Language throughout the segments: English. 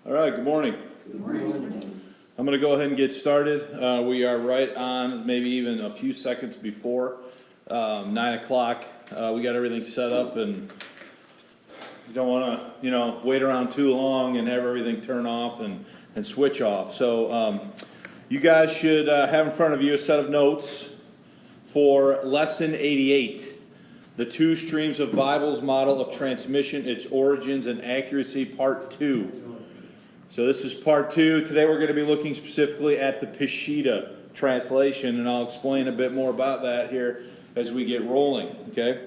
All right, good morning. Good morning. I'm going to go ahead and get started. We are right on, maybe even a few seconds before 9 o'clock. We got everything set up, and you don't want to, wait around too long and have everything turn off and switch off. So you guys should have in front of you a set of notes for Lesson 88, the Two Streams of Bibles Model of Transmission, Its Origins and Accuracy, Part 2. So this is part 2. Today we're going to be looking specifically at the Peshitta translation, and I'll explain a bit more about that here as we get rolling, okay?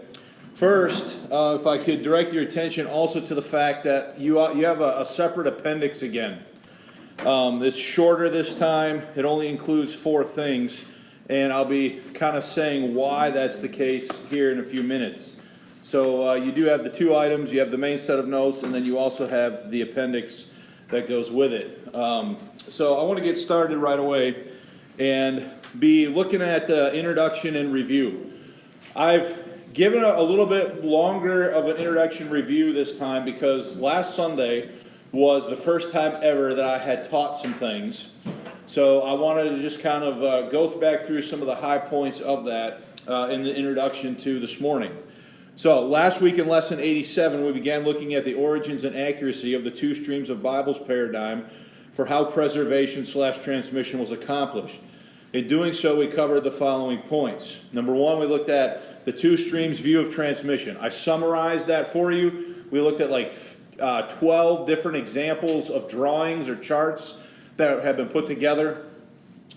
First, if I could direct your attention also to the fact that you have a separate appendix again. It's shorter this time. It only includes 4 things, and I'll be kind of saying why that's the case here in a few minutes. So you do have the 2 items. You have the main set of notes, and then you also have the appendix that goes with it. So I want to get started right away and be looking at the introduction and review. I've given a little bit longer of an introduction review this time because last Sunday was the first time ever that I had taught some things. So I wanted to just kind of go back through some of the high points of that in the introduction to this morning. So, last week in Lesson 87, we began looking at the origins and accuracy of the Two Streams of Bibles paradigm for how preservation/transmission was accomplished. In doing so, we covered the following points. Number 1, we looked at the two streams view of transmission. I summarized that for you. We looked at like 12 different examples of drawings or charts that have been put together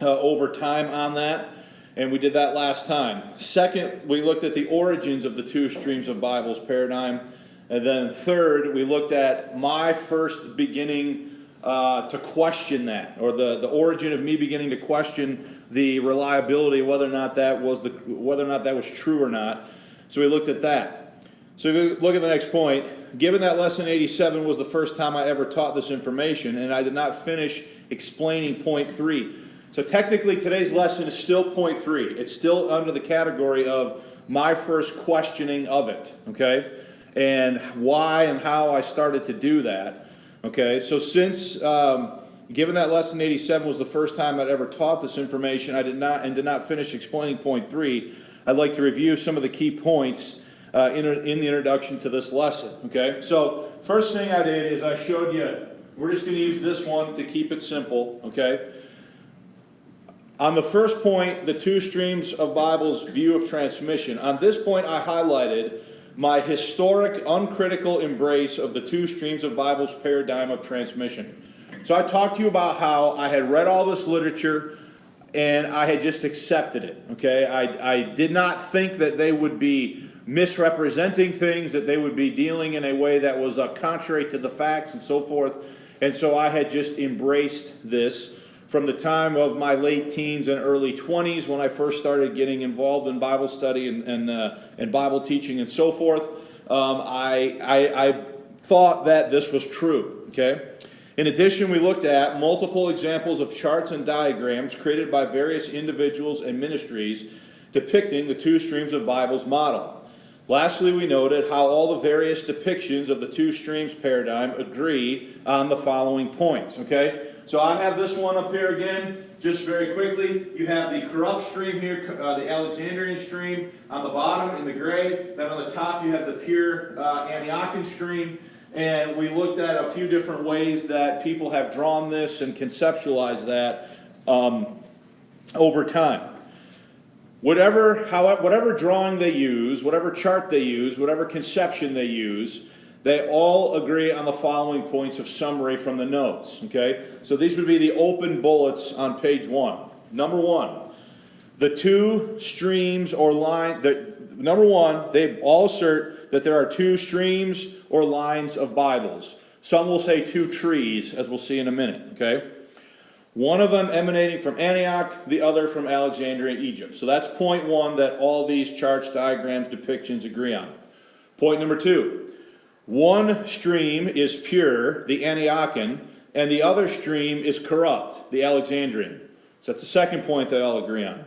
over time on that. And we did that last time. Second, we looked at the origins of the Two Streams of Bibles paradigm. And then third, we looked at my first beginning to question that, or the origin of me beginning to question the reliability, whether or not that was true or not. So we looked at that. So if you look at the next point, given that Lesson 87 was the first time I ever taught this information, and I did not finish explaining point 3. So technically today's lesson is still point 3. It's still under the category of my first questioning of it, okay? And why and how I started to do that, okay? So since, given that Lesson 87 was the first time I'd ever taught this information, I did not finish explaining point 3, I'd like to review some of the key points in the introduction to this lesson, okay? So first thing I did is I showed you, we're just going to use this one to keep it simple, okay? On the first point, the Two Streams of Bibles view of transmission, on this point I highlighted my historic, uncritical embrace of the Two Streams of Bibles paradigm of transmission. So I talked to you about how I had read all this literature and I had just accepted it, okay? I did not think that they would be misrepresenting things, that they would be dealing in a way that was contrary to the facts and so forth. And so I had just embraced this. From the time of my late teens and early 20s, when I first started getting involved in Bible study and Bible teaching and so forth, I thought that this was true, okay? In addition, we looked at multiple examples of charts and diagrams created by various individuals and ministries depicting the Two Streams of Bibles model. Lastly, we noted how all the various depictions of the Two Streams paradigm agree on the following points, okay? So I have this one up here again, just very quickly. You have the corrupt stream here, the Alexandrian stream on the bottom in the gray. Then on the top you have the pure Antiochian stream. And we looked at a few different ways that people have drawn this and conceptualized that over time. Whatever drawing they use, whatever chart they use, whatever conception they use, they all agree on the following points of summary from the notes, okay? So these would be the open bullets on page 1. Number 1, the two streams or line, number 1, they all assert that there are two streams or lines of Bibles. Some will say two trees, as we'll see in a minute, okay? One of them emanating from Antioch, the other from Alexandria, Egypt. So that's point 1 that all these charts, diagrams, depictions agree on. Point number 2. One stream is pure, the Antiochian, and the other stream is corrupt, the Alexandrian. So that's the second point they all agree on.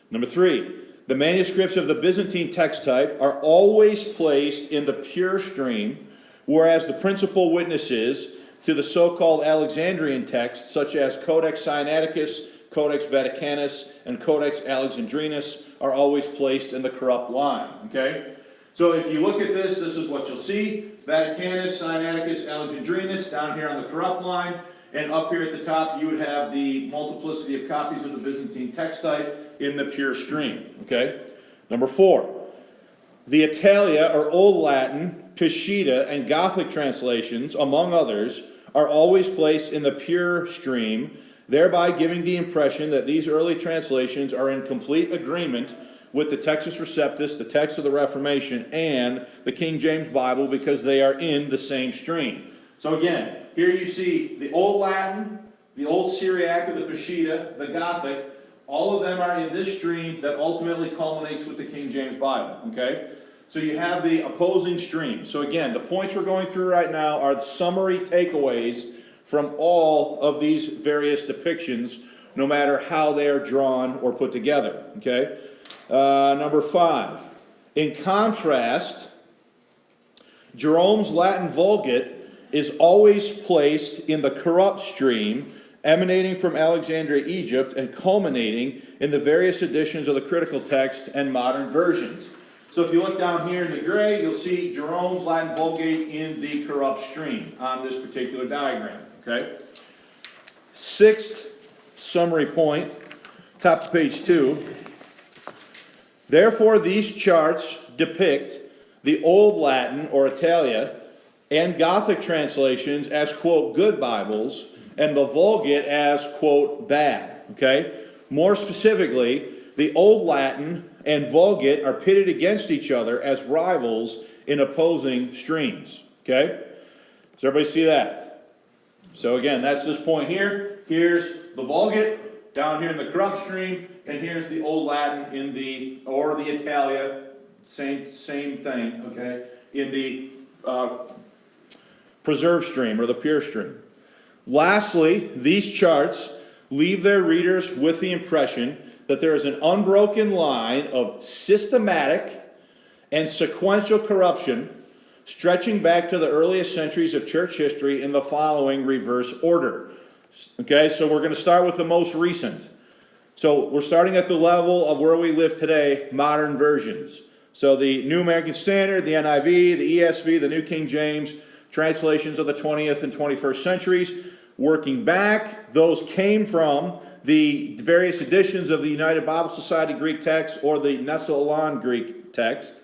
Number 3, the manuscripts of the Byzantine text type are always placed in the pure stream, whereas the principal witnesses to the so-called Alexandrian texts, such as Codex Sinaiticus, Codex Vaticanus, and Codex Alexandrinus, are always placed in the corrupt line, okay? So if you look at this, this is what you'll see. Vaticanus, Sinaiticus, Alexandrinus, down here on the corrupt line, and up here at the top you would have the multiplicity of copies of the Byzantine text type in the pure stream, okay? Number 4, the Italia, or Old Latin, Peshitta, and Gothic translations, among others, are always placed in the pure stream, thereby giving the impression that these early translations are in complete agreement with the Textus Receptus, the text of the Reformation, and the King James Bible, because they are in the same stream. So again, here you see the Old Latin, the Old Syriac, or the Peshitta, the Gothic. All of them are in this stream that ultimately culminates with the King James Bible, okay? So you have the opposing streams. So again, the points we're going through right now are the summary takeaways from all of these various depictions, no matter how they are drawn or put together, okay? Number 5. In contrast, Jerome's Latin Vulgate is always placed in the corrupt stream, emanating from Alexandria, Egypt, and culminating in the various editions of the critical text and modern versions. So if you look down here in the gray, you'll see Jerome's Latin Vulgate in the corrupt stream on this particular diagram, okay? 6th summary point, top of page 2. Therefore, these charts depict the Old Latin, or Italia, and Gothic translations as, quote, good Bibles, and the Vulgate as, quote, bad, okay? More specifically, the Old Latin and Vulgate are pitted against each other as rivals in opposing streams, okay? Does everybody see that? So again, that's this point here. Here's the Vulgate down here in the corrupt stream, and here's the Old Latin in the, or the Italia, same thing, okay, in the preserved stream, or the pure stream. Lastly, these charts leave their readers with the impression that there is an unbroken line of systematic and sequential corruption stretching back to the earliest centuries of church history in the following reverse order. Okay, so we're going to start with the most recent. So we're starting at the level of where we live today, modern versions. So the New American Standard, the NIV, the ESV, the New King James, translations of the 20th and 21st centuries. Working back, those came from the various editions of the United Bible Society Greek text or the Nestle-Aland Greek text.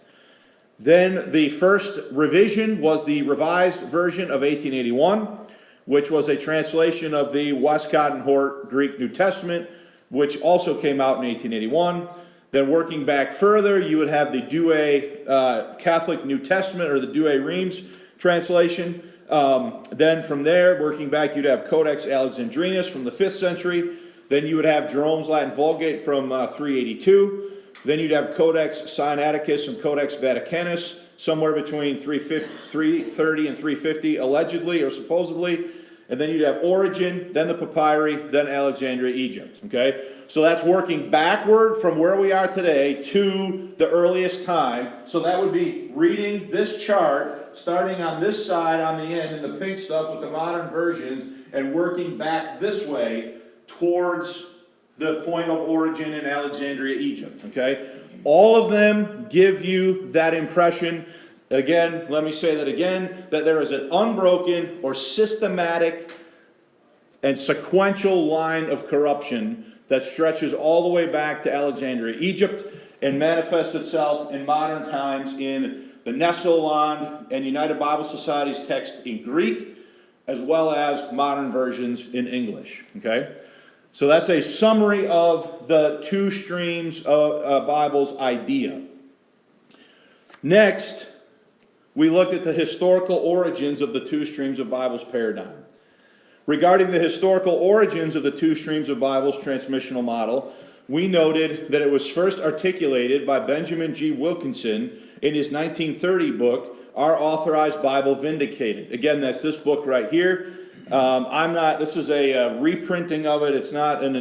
Then the first revision was the Revised Version of 1881, which was a translation of the Westcott and Hort Greek New Testament, which also came out in 1881. Then working back further, you would have the Douay Catholic New Testament, or the Douay-Rheims translation. Then from there, working back, you'd have Codex Alexandrinus from the 5th century. Then you would have Jerome's Latin Vulgate from 382. Then you'd have Codex Sinaiticus and Codex Vaticanus, somewhere between 330 and 350, allegedly or supposedly. And then you'd have Origen, then the Papyri, then Alexandria, Egypt. Okay? So that's working backward from where we are today to the earliest time. So that would be reading this chart, starting on this side on the end in the pink stuff with the modern versions, and working back this way towards the point of origin in Alexandria, Egypt, okay? All of them give you that impression. Again, let me say that again, that there is an unbroken or systematic and sequential line of corruption that stretches all the way back to Alexandria, Egypt, and manifests itself in modern times in the Nestle-Aland and United Bible Society's text in Greek, as well as modern versions in English, okay? So that's a summary of the two streams of Bible's idea. Next, we looked at the historical origins of the two streams of Bible's paradigm. Regarding the historical origins of the two streams of Bible's transmissional model, we noted that it was first articulated by Benjamin G. Wilkinson in his 1930 book, Our Authorized Bible Vindicated. Again, that's this book right here. This is a reprinting of it. It's not an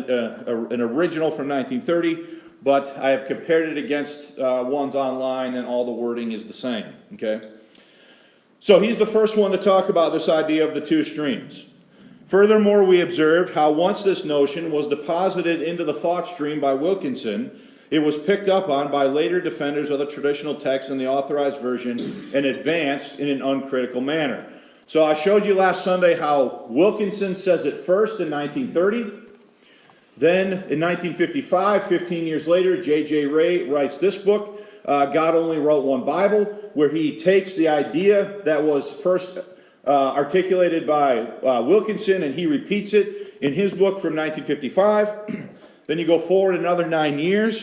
original from 1930, but I have compared it against ones online, and all the wording is the same, okay? So he's the first one to talk about this idea of the two streams. Furthermore, we observed how once this notion was deposited into the thought stream by Wilkinson, it was picked up on by later defenders of the traditional text and the authorized version and advanced in an uncritical manner. So I showed you last Sunday how Wilkinson says it first in 1930. Then in 1955, 15 years later, J.J. Ray writes this book, God Only Wrote One Bible, where he takes the idea that was first articulated by Wilkinson, and he repeats it in his book from 1955. Then you go forward another 9 years.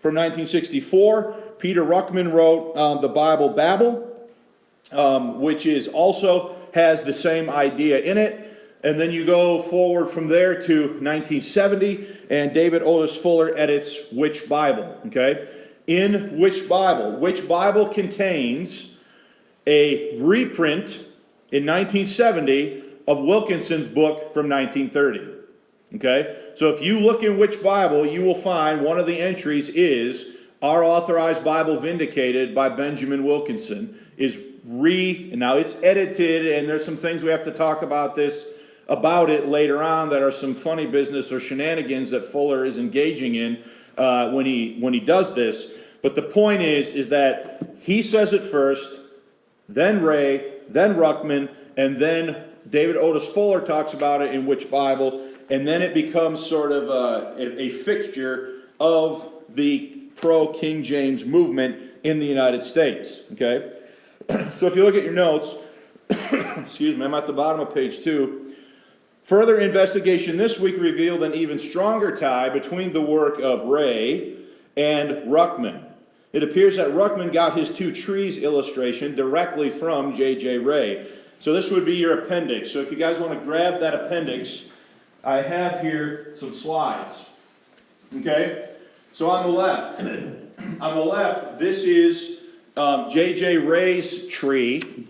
From 1964, Peter Ruckman wrote the Bible Babel, which is also has the same idea in it. And then you go forward from there to 1970, and David Otis Fuller edits Which Bible, okay? In Which Bible contains a reprint in 1970 of Wilkinson's book from 1930, okay? So if you look in Which Bible, you will find one of the entries is, Our Authorized Bible Vindicated by Benjamin Wilkinson, is now it's edited, and there's some things we have to talk about it later on that are some funny business or shenanigans that Fuller is engaging in when he does this. But the point is that he says it first, then Ray, then Ruckman, and then David Otis Fuller talks about it in Which Bible, and then it becomes sort of a fixture of the pro-King James movement in the United States, okay? So if you look at your notes, excuse me, I'm at the bottom of page 2. Further investigation this week revealed an even stronger tie between the work of Ray and Ruckman. It appears that Ruckman got his two trees illustration directly from J.J. Ray. So this would be your appendix. So if you guys want to grab that appendix, I have here some slides. Okay? So on the left, this is J.J. Ray's tree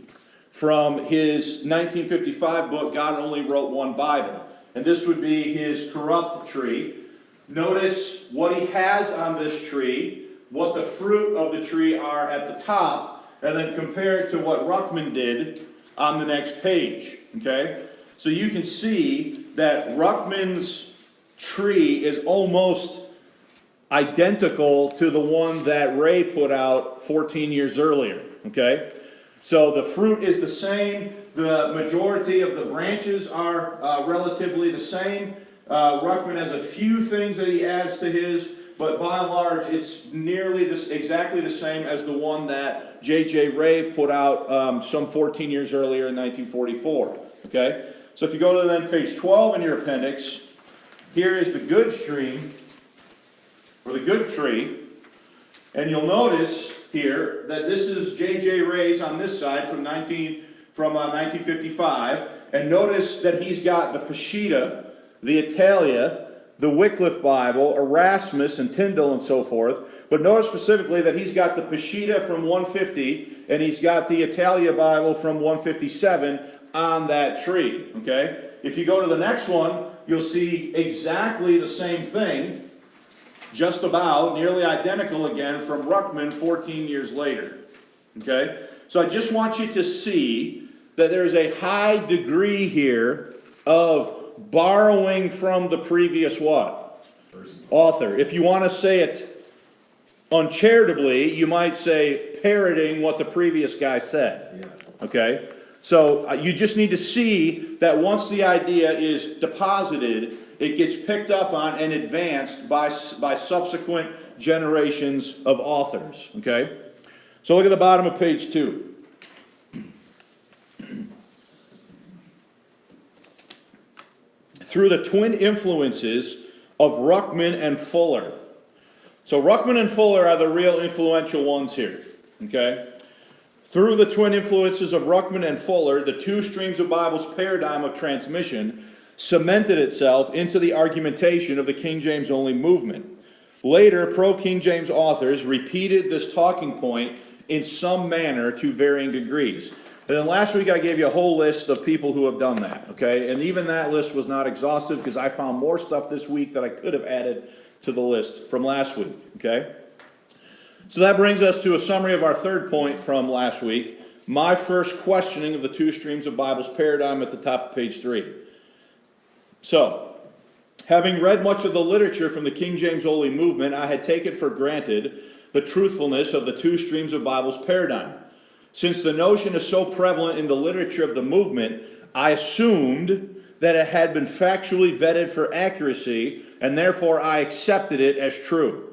from his 1955 book, God Only Wrote One Bible. And this would be his corrupt tree. Notice what he has on this tree, what the fruit of the tree are at the top, and then compare it to what Ruckman did on the next page. Okay? So you can see that Ruckman's tree is almost identical to the one that Ray put out 14 years earlier. Okay? So the fruit is the same. The majority of the branches are relatively the same. Ruckman has a few things that he adds to his, but by and large, it's nearly exactly the same as the one that J.J. Ray put out some 14 years earlier in 1944. Okay? So if you go to then page 12 in your appendix, here is the good stream, or the good tree, and you'll notice here that this is J.J. Ray's on this side from 1955, and notice that he's got the Peshitta, the Italia, the Wycliffe Bible, Erasmus and Tyndale and so forth, but notice specifically that he's got the Peshitta from 150 and he's got the Italia Bible from 157 on that tree, okay? If you go to the next one, you'll see exactly the same thing, just about, nearly identical again from Ruckman 14 years later. Okay? So I just want you to see that there's a high degree here of borrowing from the previous what? Author. If you want to say it uncharitably, you might say parroting what the previous guy said. Yeah. Okay? So you just need to see that once the idea is deposited, it gets picked up on and advanced by subsequent generations of authors. Okay? So look at the bottom of page 2. Through the twin influences of Ruckman and Fuller. So Ruckman and Fuller are the real influential ones here. Okay? Through the twin influences of Ruckman and Fuller, the two streams of Bible's paradigm of transmission cemented itself into the argumentation of the King James only movement. Later, pro-King James authors repeated this talking point in some manner to varying degrees. And then last week I gave you a whole list of people who have done that, okay? And even that list was not exhaustive because I found more stuff this week that I could have added to the list from last week, okay? So that brings us to a summary of our third point from last week. my first questioning of the two streams of Bibles paradigm at the top of page 3. So, having read much of the literature from the King James only movement, I had taken for granted the truthfulness of the two streams of Bibles paradigm. Since the notion is so prevalent in the literature of the movement, I assumed that it had been factually vetted for accuracy, and therefore I accepted it as true.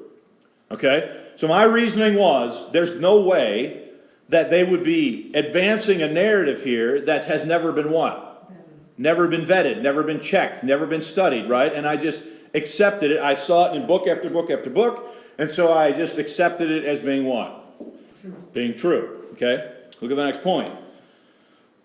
Okay? So my reasoning was, there's no way that they would be advancing a narrative here that has never been what? Never been vetted, never been checked, never been studied, right? And I just accepted it. I saw it in book after book after book, and so I just accepted it as being what? Being true. Okay? Look at the next point.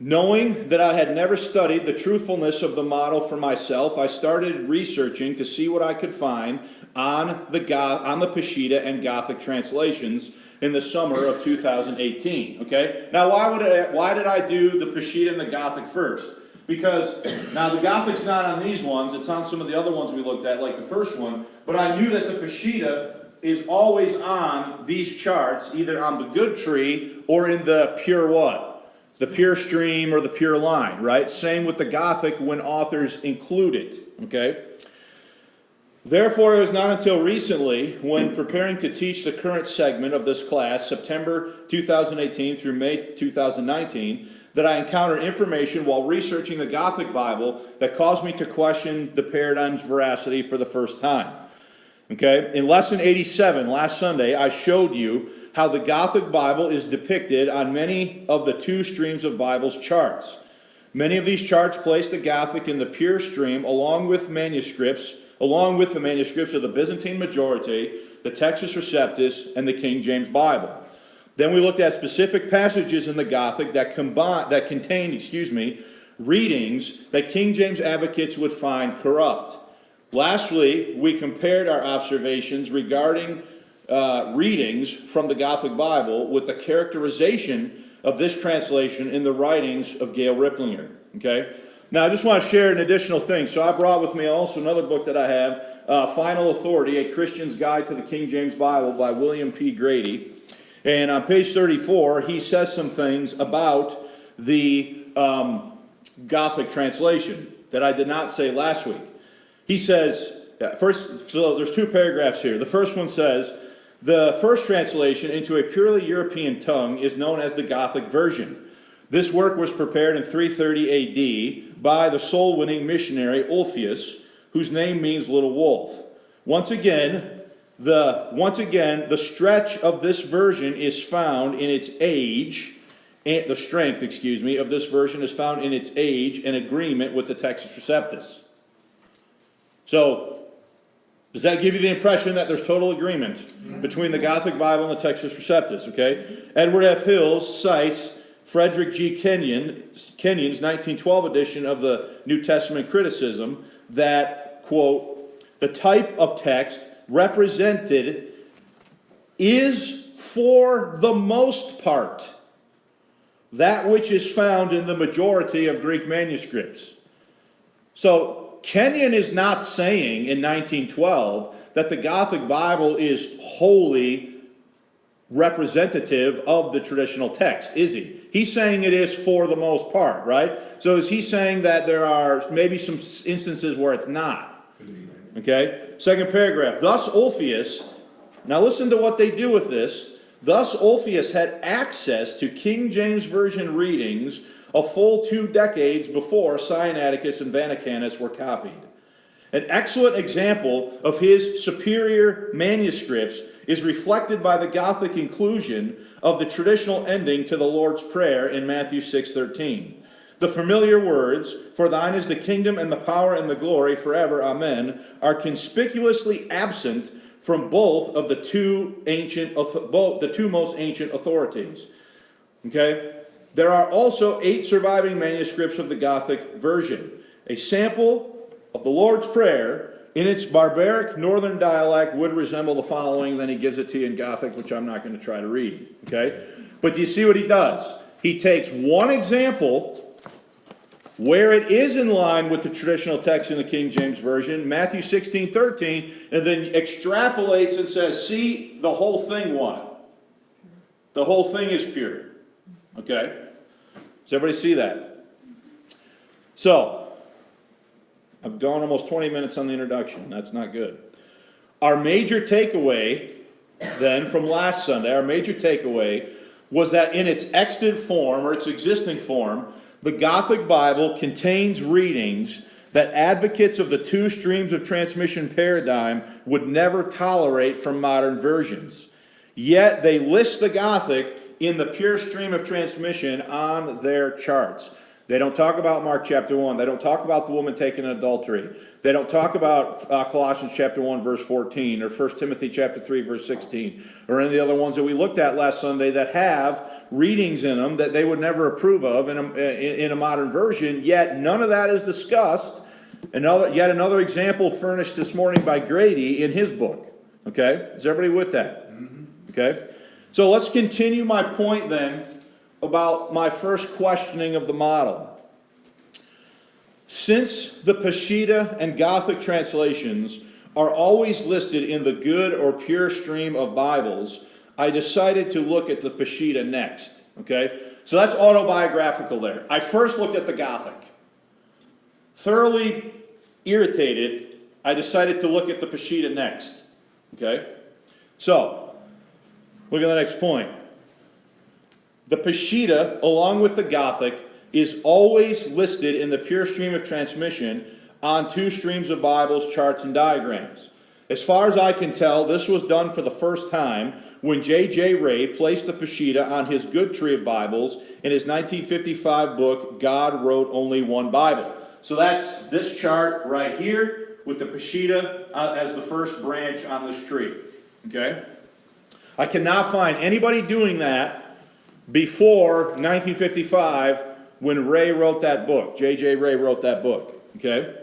Knowing that I had never studied the truthfulness of the model for myself, I started researching to see what I could find on the Peshitta and Gothic translations in the summer of 2018. Okay? Now, why did I do the Peshitta and the Gothic first? Because now the Gothic's not on these ones; it's on some of the other ones we looked at, like the first one. But I knew that the Peshitta is always on these charts, either on the good tree or in the pure what? The pure stream or the pure line, right? Same with the Gothic when authors include it, okay? Therefore, it was not until recently, when preparing to teach the current segment of this class, September 2018 through May 2019, that I encountered information while researching the Gothic Bible that caused me to question the paradigm's veracity for the first time. Okay? In lesson 87, last Sunday, I showed you how the Gothic Bible is depicted on many of the two streams of Bible's charts. Many of these charts place the Gothic in the pure stream along with the manuscripts of the Byzantine majority, the Textus Receptus, and the King James Bible. Then we looked at specific passages in the Gothic that contained readings that King James advocates would find corrupt. Lastly, we compared our observations regarding readings from the Gothic Bible with the characterization of this translation in the writings of Gail Ripplinger. Okay? Now, I just want to share an additional thing. So I brought with me also another book that I have, Final Authority, A Christian's Guide to the King James Bible by William P. Grady. And on page 34, he says some things about the Gothic translation that I did not say last week. He says, so there's two paragraphs here. The first one says, the first translation into a purely European tongue is known as the Gothic version. This work was prepared in 330 AD by the soul-winning missionary Ulfius, whose name means little wolf. Once again, the stretch of this version is found in its age, and the strength, of this version is found in its age and agreement with the Textus Receptus. So, does that give you the impression that there's total agreement between the Gothic Bible and the Textus Receptus, okay? Edward F. Hills cites Frederick G. Kenyon's 1912 edition of the New Testament Criticism that, quote, the type of text represented is for the most part that which is found in the majority of Greek manuscripts. So, Kenyon is not saying in 1912 that the Gothic Bible is wholly representative of the traditional text, is he? He's saying it is for the most part, right? So is he saying that there are maybe some instances where it's not? Okay? Second paragraph. Thus Ulfius, now listen to what they do with this. Thus Ulfius had access to King James Version readings a full 2 decades before Sinaiticus and Vaticanus were copied. An excellent example of his superior manuscripts is reflected by the Gothic inclusion of the traditional ending to the Lord's Prayer in Matthew 6:13. The familiar words, "For thine is the kingdom and the power and the glory forever, amen," are conspicuously absent from both of the two most ancient authorities. Okay? There are also 8 surviving manuscripts of the Gothic version. A sample of the Lord's Prayer in its barbaric northern dialect would resemble the following. Then he gives it to you in Gothic, which I'm not going to try to read. Okay? But do you see what he does? He takes one example where it is in line with the traditional text in the King James Version, Matthew 16:13, and then extrapolates and says, see, the whole thing what? The whole thing is pure. Okay? Does everybody see that? So, I've gone almost 20 minutes on the introduction. That's not good. Our major takeaway, then, from last Sunday, our major takeaway was that in its extant form, or its existing form, the Gothic Bible contains readings that advocates of the two streams of transmission paradigm would never tolerate from modern versions. Yet they list the Gothic in the pure stream of transmission on their charts. They don't talk about Mark chapter 1. They don't talk about the woman taken in adultery. They don't talk about Colossians chapter 1 verse 14 or 1 Timothy chapter 3 verse 16 or any of the other ones that we looked at last Sunday that have readings in them that they would never approve of in a modern version, yet none of that is discussed. Yet another example furnished this morning by Grady in his book. Okay? Is everybody with that? Okay? So let's continue my point then about my first questioning of the model. Since the Peshitta and Gothic translations are always listed in the good or pure stream of Bibles, I decided to look at the Peshitta next. Okay? So that's autobiographical there. I first looked at the Gothic. Thoroughly irritated, I decided to look at the Peshitta next. Okay? So, look at the next point. The Peshitta, along with the Gothic, is always listed in the pure stream of transmission on two streams of Bibles, charts, and diagrams. As far as I can tell, this was done for the first time when J.J. Ray placed the Peshitta on his good tree of Bibles in his 1955 book, God Wrote Only One Bible. So that's this chart right here with the Peshitta as the first branch on this tree. Okay? I cannot find anybody doing that before 1955 when Ray wrote that book. J.J. Ray wrote that book. Okay?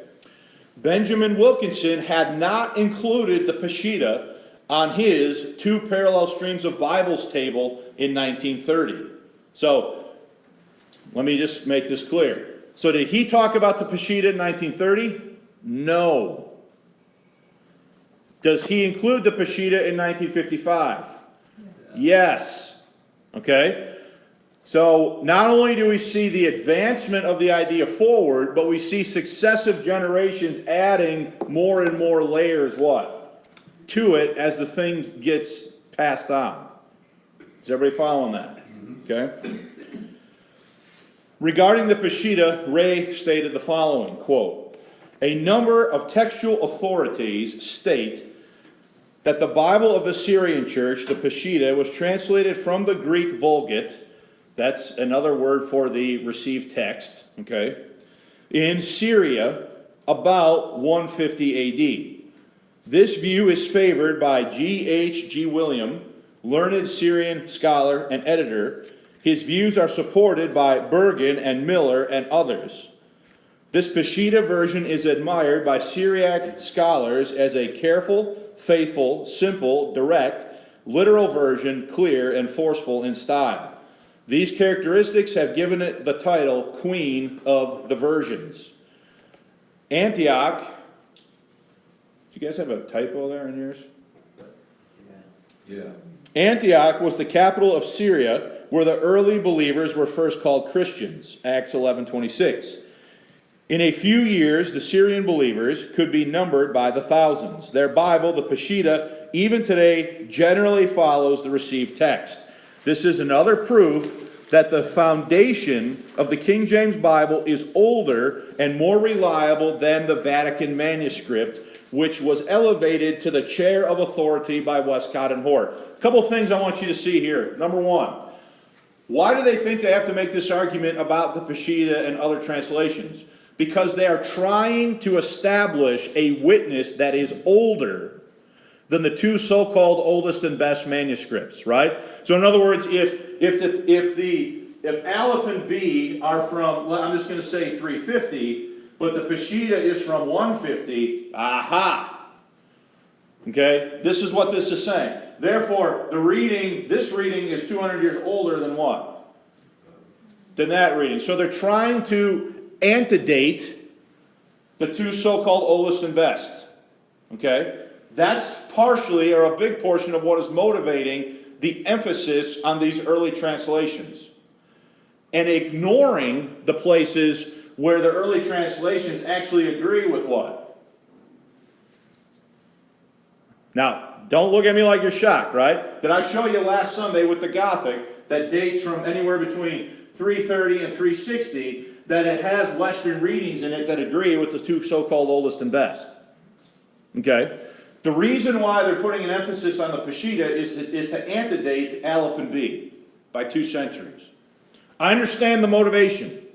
Benjamin Wilkinson had not included the Peshitta on his two parallel streams of Bibles table in 1930. So, let me just make this clear. So did he talk about the Peshitta in 1930? No. Does he include the Peshitta in 1955? Yes. Okay? So not only do we see the advancement of the idea forward, but we see successive generations adding more and more layers, what? To it as the thing gets passed on. Is everybody following that? Okay? Regarding the Peshitta, Ray stated the following, quote, "A number of textual authorities state that the Bible of the Syrian Church, the Peshitta, was translated from the Greek Vulgate," that's another word for the received text, okay, "in Syria about 150 A.D. This view is favored by G.H.G. William, learned Syrian scholar and editor. His views are supported by Bergen and Miller and others. This Peshitta version is admired by Syriac scholars as a careful, faithful, simple, direct, literal version, clear and forceful in style. These characteristics have given it the title Queen of the Versions. Antioch, do you guys have a typo there in yours? Yeah. Antioch was the capital of Syria, where the early believers were first called Christians, Acts 11:26. In a few years, the Syrian believers could be numbered by the thousands. Their Bible, the Peshitta, even today generally follows the received text. This is another proof that the foundation of the King James Bible is older and more reliable than the Vatican manuscript, which was elevated to the chair of authority by Westcott and Hort. A couple things I want you to see here. Number one, why do they think they have to make this argument about the Peshitta and other translations? Because they are trying to establish a witness that is older than the two so-called oldest and best manuscripts, right? So in other words, if Aleph and B are from, I'm just going to say 350, but the Peshitta is from 150, aha! Okay, this is what this is saying. Therefore, this reading is 200 years older than what? Than that reading. So they're trying to antedate the two so-called oldest and best. Okay? That's partially, or a big portion of what is motivating the emphasis on these early translations. and ignoring the places where the early translations actually agree with what? Now, don't look at me like you're shocked, right? Did I show you last Sunday with the Gothic that dates from anywhere between 330 and 360 that it has Western readings in it that agree with the two so-called oldest and best? Okay? The reason why they're putting an emphasis on the Peshitta is to antedate Aleph and B by 2 centuries. I understand the motivation.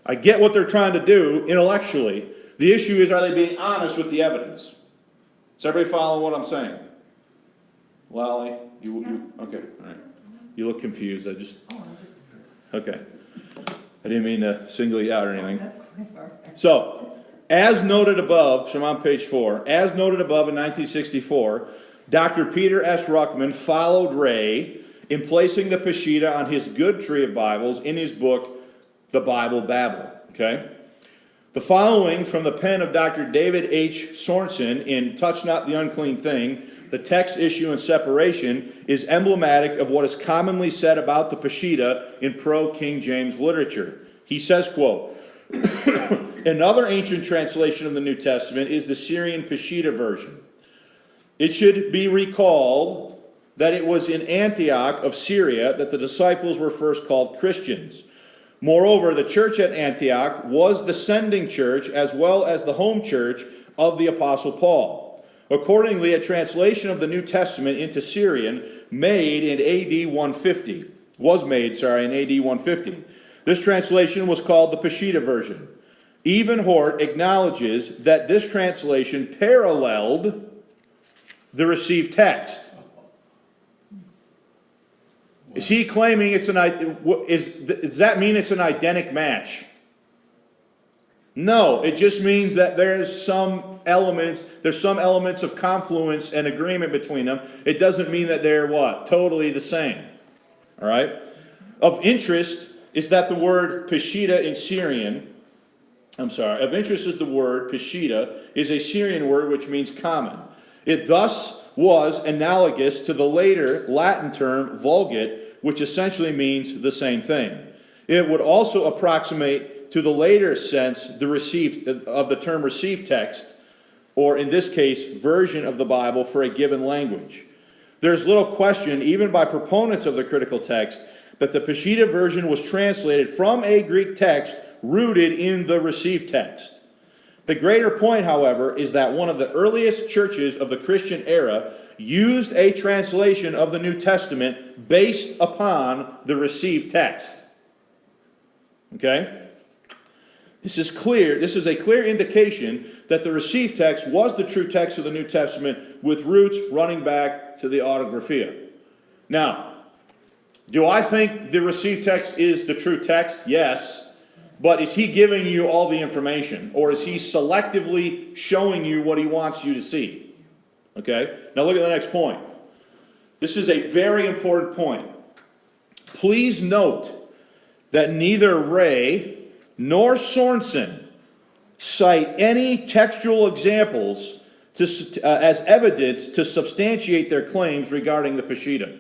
I get what they're trying to do intellectually. The issue is, are they being honest with the evidence? Is everybody following what I'm saying? Lally, you okay, all right. You look confused. Okay. I didn't mean to single you out or anything. So, as noted above, so I'm on page 4, as noted above in 1964, Dr. Peter S. Ruckman followed Ray in placing the Peshitta on his good tree of Bibles in his book, The Bible Babel. Okay? The following from the pen of Dr. David H. Sorensen in Touch Not the Unclean Thing, the text, issue, and separation is emblematic of what is commonly said about the Peshitta in pro-King James literature. He says, quote, another ancient translation of the New Testament is the Syrian Peshitta version. It should be recalled that it was in Antioch of Syria that the disciples were first called Christians. Moreover, the church at Antioch was the sending church as well as the home church of the Apostle Paul. Accordingly, a translation of the New Testament into Syrian was made in AD 150. This translation was called the Peshitta version. Even Hort acknowledges that this translation paralleled the received text. Is he claiming it's does that mean it's an identical match? No, it just means that there's some elements of confluence and agreement between them. It doesn't mean that they're what? Totally the same. All right? Of interest is that the word Peshitta in Syrian, of interest is the word Peshitta is a Syrian word which means common. It thus was analogous to the later Latin term Vulgate, which essentially means the same thing. It would also approximate to the later sense of the term received text, or in this case, version of the Bible for a given language. There's little question, even by proponents of the critical text, that the Peshitta version was translated from a Greek text rooted in the received text. The greater point, however, is that one of the earliest churches of the Christian era used a translation of the New Testament based upon the received text. Okay? This is clear. This is a clear indication that the received text was the true text of the New Testament with roots running back to the Autographia. Now, do I think the received text is the true text? Yes. But is he giving you all the information? Or is he selectively showing you what he wants you to see? Okay? Now look at the next point. This is a very important point. Please note that neither Ray nor Sorensen cite any textual examples as evidence to substantiate their claims regarding the Peshitta.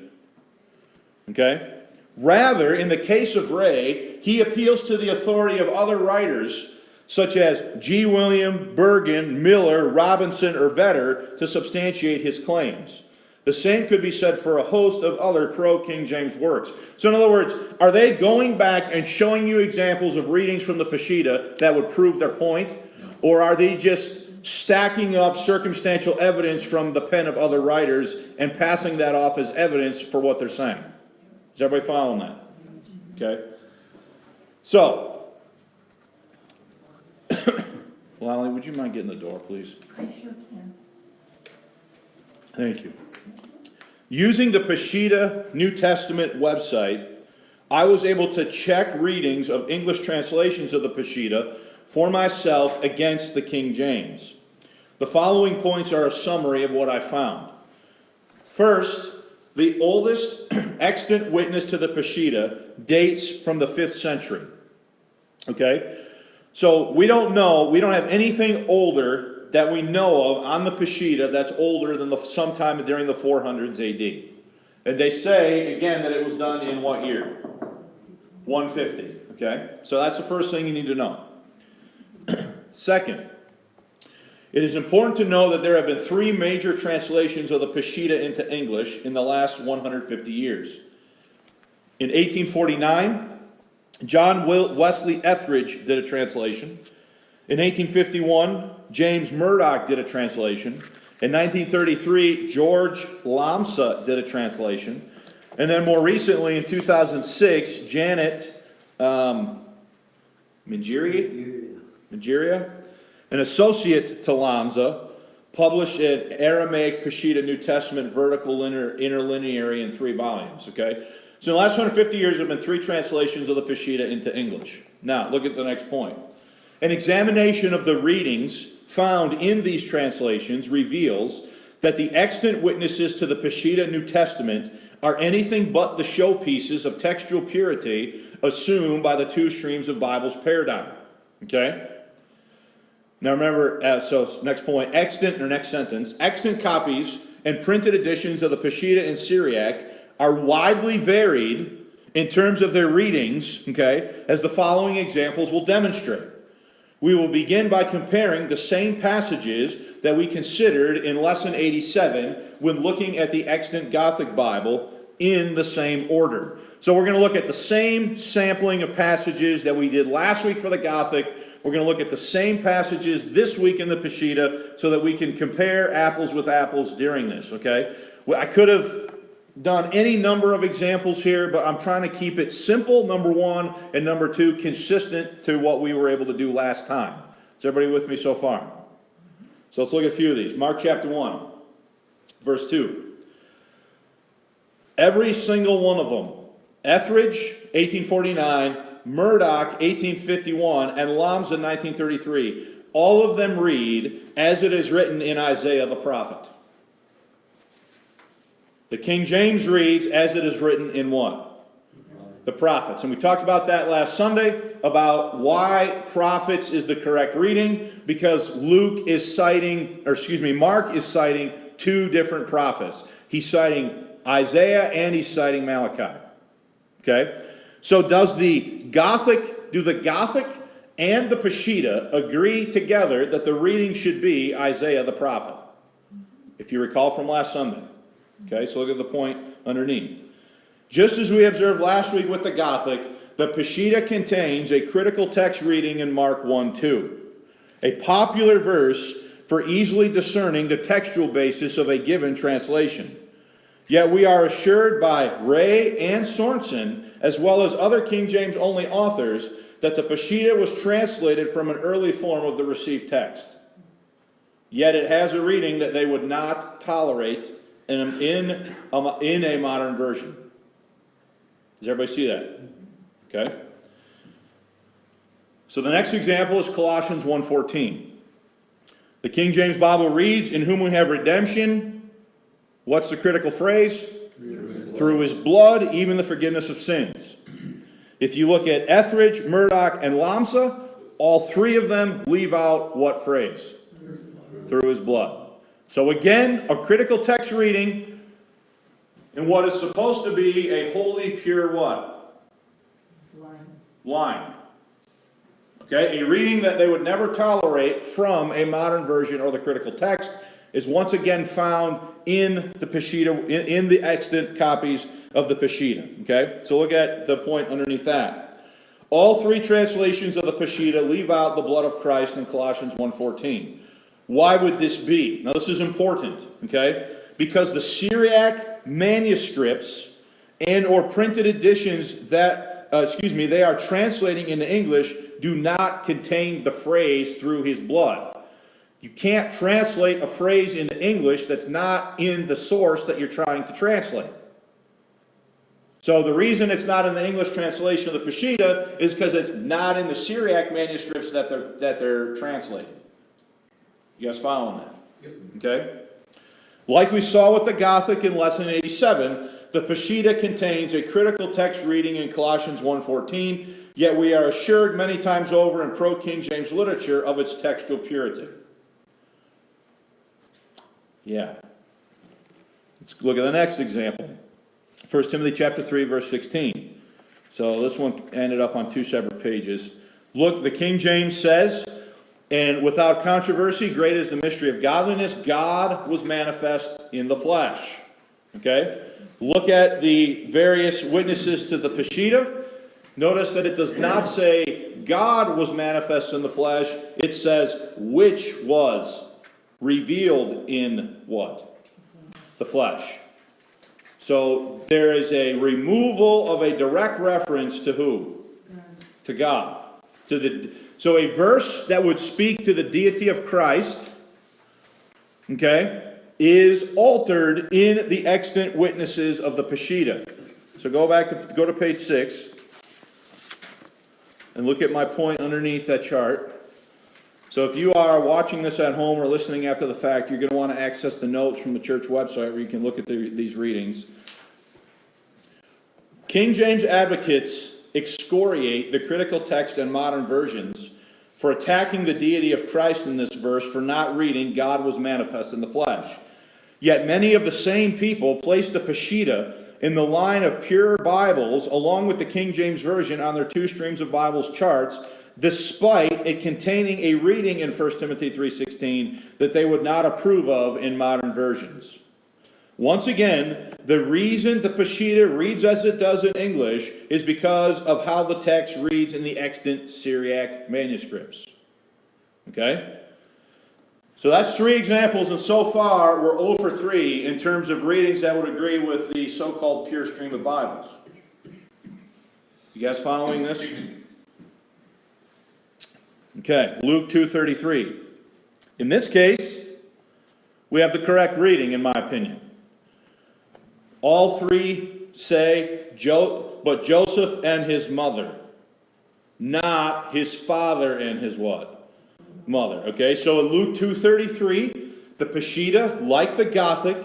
Okay? Rather, in the case of Ray, he appeals to the authority of other writers such as G. William, Bergen, Miller, Robinson, or Vetter to substantiate his claims. The same could be said for a host of other pro-King James works. So in other words, are they going back and showing you examples of readings from the Peshitta that would prove their point? No. Or are they just stacking up circumstantial evidence from the pen of other writers and passing that off as evidence for what they're saying? Is everybody following that? Okay. So, Lally, would you mind getting the door, please? I sure can. Thank you. Using the Peshitta New Testament website, I was able to check readings of English translations of the Peshitta for myself against the King James. The following points are a summary of what I found. First, the oldest extant witness to the Peshitta dates from the 5th century. Okay? So we don't have anything older that we know of on the Peshitta that's older than sometime during the 400s AD. And they say, again, that it was done in what year? 150, okay? So that's the first thing you need to know. Second, it is important to know that there have been three major translations of the Peshitta into English in the last 150 years. In 1849, John Wesley Etheridge did a translation. In 1851, James Murdoch did a translation. In 1933, George Lamsa did a translation. And then more recently, in 2006, Janet Mangiria, an associate to Lamsa, published an Aramaic Peshitta New Testament vertical interlineary in 3 volumes, okay? So in the last 150 years, there have been 3 translations of the Peshitta into English. Now, look at the next point. An examination of the readings found in these translations reveals that the extant witnesses to the Peshitta New Testament are anything but the showpieces of textual purity assumed by the 2 streams of Bible's paradigm. Okay? Now remember, so next point, extant, or next sentence, extant copies and printed editions of the Peshitta and Syriac are widely varied in terms of their readings, okay, as the following examples will demonstrate. We will begin by comparing the same passages that we considered in Lesson 87 when looking at the extant Gothic Bible in the same order. So we're going to look at the same sampling of passages that we did last week for the Gothic. We're going to look at the same passages this week in the Peshitta so that we can compare apples with apples during this, okay? Well, I could have done any number of examples here, but I'm trying to keep it simple, number 1, and number 2, consistent to what we were able to do last time. Is everybody with me so far? So let's look at a few of these. Mark chapter 1, verse 2. Every single one of them, Etheridge, 1849, Murdoch, 1851, and Lamsa, 1933, all of them read, as it is written in Isaiah the prophet. The King James reads, as it is written in what? The prophets. And we talked about that last Sunday, about why prophets is the correct reading, because Mark is citing 2 different prophets. He's citing Isaiah and he's citing Malachi. Okay? So do the Gothic and the Peshitta agree together that the reading should be Isaiah the prophet? If you recall from last Sunday. Okay, so look at the point underneath. Just as we observed last week with the Gothic, the Peshitta contains a critical text reading in Mark 1:2, a popular verse for easily discerning the textual basis of a given translation. Yet we are assured by Ray and Sorensen, as well as other King James only authors, that the Peshitta was translated from an early form of the received text. Yet it has a reading that they would not tolerate in a modern version. Does everybody see that? Okay. So the next example is Colossians 1:14. The King James Bible reads, in whom we have redemption. What's the critical phrase? Through his blood, even the forgiveness of sins. If you look at Etheridge, Murdoch, and Lamsa, all 3 of them leave out what phrase? Through his blood. So again, a critical text reading in what is supposed to be a holy, pure what? Line. Okay, a reading that they would never tolerate from a modern version or the critical text is once again found in the Peshitta, in the extant copies of the Peshitta. Okay, so look at the point underneath that. All 3 translations of the Peshitta leave out the blood of Christ in Colossians 1:14. Why would this be? Now this is important, okay? Because the Syriac manuscripts and or printed editions that, they are translating into English do not contain the phrase through his blood. You can't translate a phrase into English that's not in the source that you're trying to translate. So the reason it's not in the English translation of the Peshitta is because it's not in the Syriac manuscripts that they're translating. You guys following that? Yep. Okay? Like we saw with the Gothic in Lesson 87, the Peshitta contains a critical text reading in Colossians 1:14, yet we are assured many times over in pro-King James literature of its textual purity. Yeah. Let's look at the next example. 1 Timothy chapter 3, verse 16. So this one ended up on two separate pages. Look, the King James says, and without controversy, great is the mystery of godliness. God was manifest in the flesh. Okay? Look at the various witnesses to the Peshitta. Notice that it does not say God was manifest in the flesh. It says which was revealed in what? The flesh. So there is a removal of a direct reference to who? To God. So a verse that would speak to the deity of Christ, okay, is altered in the extant witnesses of the Peshitta. So go to page 6 and look at my point underneath that chart. So if you are watching this at home or listening after the fact, you're going to want to access the notes from the church website where you can look at these readings. King James advocates excoriate the critical text and modern versions for attacking the deity of Christ in this verse for not reading God was manifest in the flesh. Yet many of the same people place the Peshitta in the line of pure Bibles along with the King James Version on their two streams of Bibles charts, despite it containing a reading in 1 Timothy 3:16 that they would not approve of in modern versions. Once again, the reason the Peshitta reads as it does in English is because of how the text reads in the extant Syriac manuscripts. Okay? So that's 3 examples, and so far we're 0 for 3 in terms of readings that would agree with the so-called pure stream of Bibles. You guys following this? Okay, Luke 2:33. In this case, we have the correct reading, in my opinion. All 3 say, but Joseph and his mother, not his father and his what? Mother. Okay, so in Luke 2:33, the Peshitta, like the Gothic,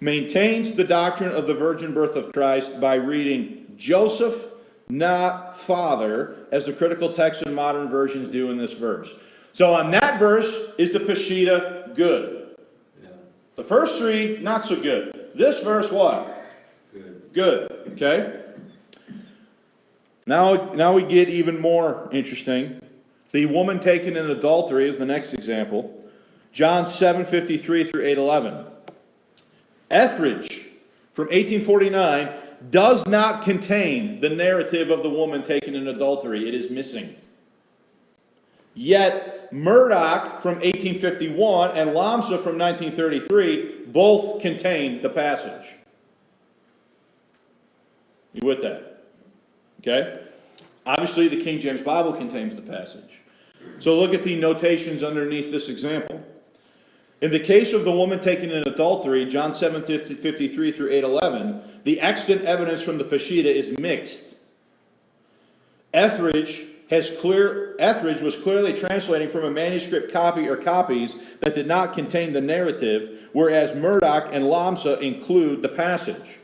maintains the doctrine of the virgin birth of Christ by reading Joseph, not father, as the critical text and modern versions do in this verse. So on that verse, is the Peshitta good? Yeah. The first 3, not so good. This verse, what? Good. Okay? Now we get even more interesting. The woman taken in adultery is the next example. John 7:53 through 8:11. Etheridge from 1849 does not contain the narrative of the woman taken in adultery. It is missing. Yet Murdoch from 1851 and Lamsa from 1933 both contain the passage. You with that? Okay? Obviously, the King James Bible contains the passage. So look at the notations underneath this example. In the case of the woman taken in adultery, John 7:53 through 8:11, the extant evidence from the Peshitta is mixed. Etheridge was clearly translating from a manuscript copy or copies that did not contain the narrative, whereas Murdoch and Lamsa include the passage.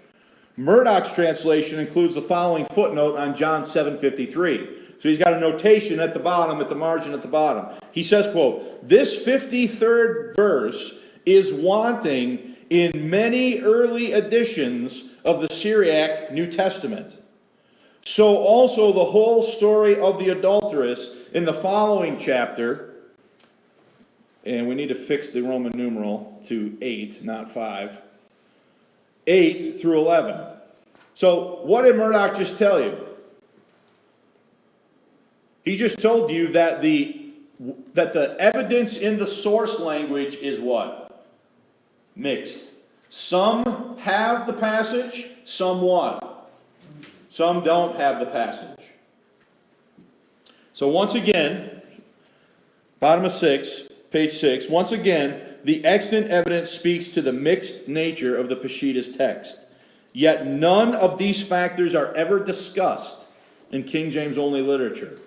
Murdoch's translation includes the following footnote on John 7:53. So he's got a notation at the bottom, at the margin at the bottom. He says, quote, "This 53rd verse is wanting in many early editions of the Syriac New Testament. So also the whole story of the adulteress in the following chapter," and we need to fix the Roman numeral to 8, not 5, 8 through 11. So what did Murdoch just tell you? He just told you that the evidence in the source language is what? Mixed. Some have the passage, some what? Some don't have the passage. So once again, bottom of 6, page 6, once again, the extant evidence speaks to the mixed nature of the Peshitta's text. Yet none of these factors are ever discussed in King James only literature.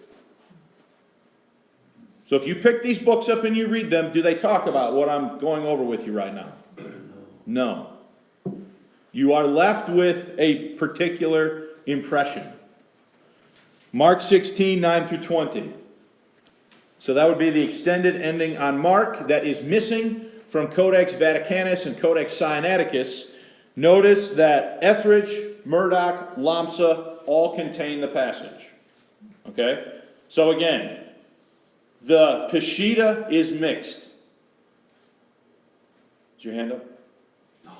So if you pick these books up and you read them, do they talk about what I'm going over with you right now? No. You are left with a particular impression. Mark 16, 9 through 20. So that would be the extended ending on Mark that is missing from Codex Vaticanus and Codex Sinaiticus. Notice that Etheridge, Murdoch, Lamsa all contain the passage. Okay? So again, the Peshitta is mixed. Is your hand up?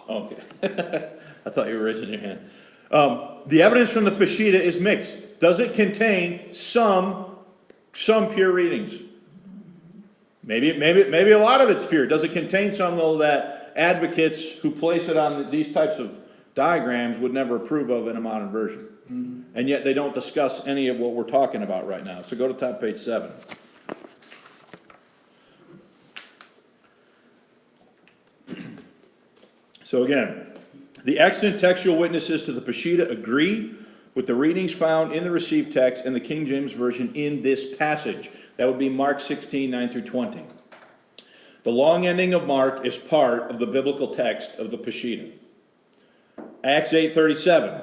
Okay. I thought you were raising your hand. The evidence from the Peshitta is mixed. Does it contain some pure readings? Maybe a lot of it's pure. Does it contain some, though, that advocates who place it on these types of diagrams would never approve of in a modern version? Mm-hmm. And yet they don't discuss any of what we're talking about right now. So go to top page 7. So again, the extant textual witnesses to the Peshitta agree with the readings found in the received text and the King James Version in this passage. That would be Mark 16, 9 through 20. The long ending of Mark is part of the biblical text of the Peshitta. Acts 8:37.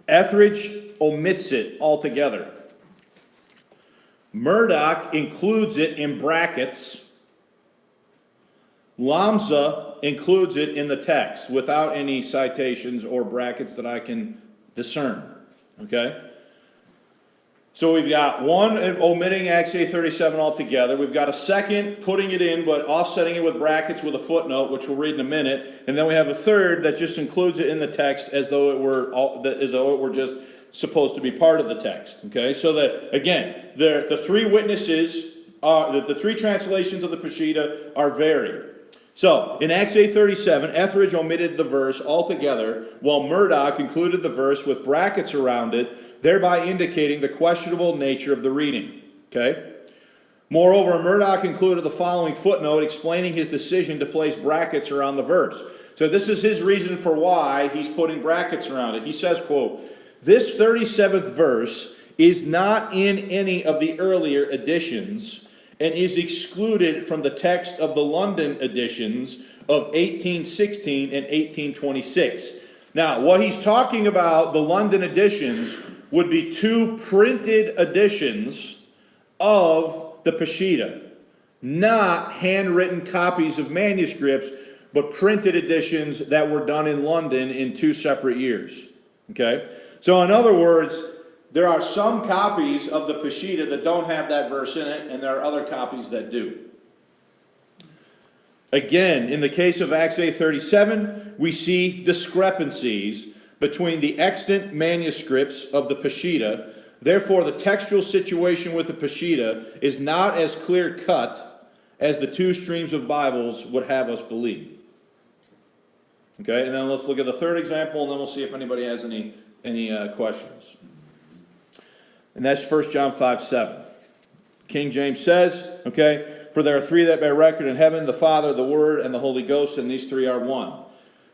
Etheridge omits it altogether. Murdoch includes it in brackets. Lamza includes it in the text without any citations or brackets that I can discern. Okay? So we've got one omitting Acts 8:37 altogether. We've got a second putting it in but offsetting it with brackets with a footnote, which we'll read in a minute. And then we have a third that just includes it in the text as though it were just supposed to be part of the text. Okay? So that, again, the three witnesses, the three translations of the Peshitta are varied. So, in Acts 8:37, Etheridge omitted the verse altogether, while Murdoch included the verse with brackets around it, thereby indicating the questionable nature of the reading. Okay? Moreover, Murdoch included the following footnote explaining his decision to place brackets around the verse. So this is his reason for why he's putting brackets around it. He says, quote, "This 37th verse is not in any of the earlier editions, and is excluded from the text of the London editions of 1816 and 1826. Now, what he's talking about, the London editions, would be two printed editions of the Peshitta. Not handwritten copies of manuscripts, but printed editions that were done in London in 2 separate years. Okay? So in other words, there are some copies of the Peshitta that don't have that verse in it, and there are other copies that do. Again, in the case of Acts 8:37, we see discrepancies between the extant manuscripts of the Peshitta. Therefore, the textual situation with the Peshitta is not as clear-cut as the two streams of Bibles would have us believe. Okay, and then let's look at the third example, and then we'll see if anybody has any questions. And that's 1 John 5:7. King James says, okay, "For there are three that bear record in heaven, the Father, the Word, and the Holy Ghost, and these three are one."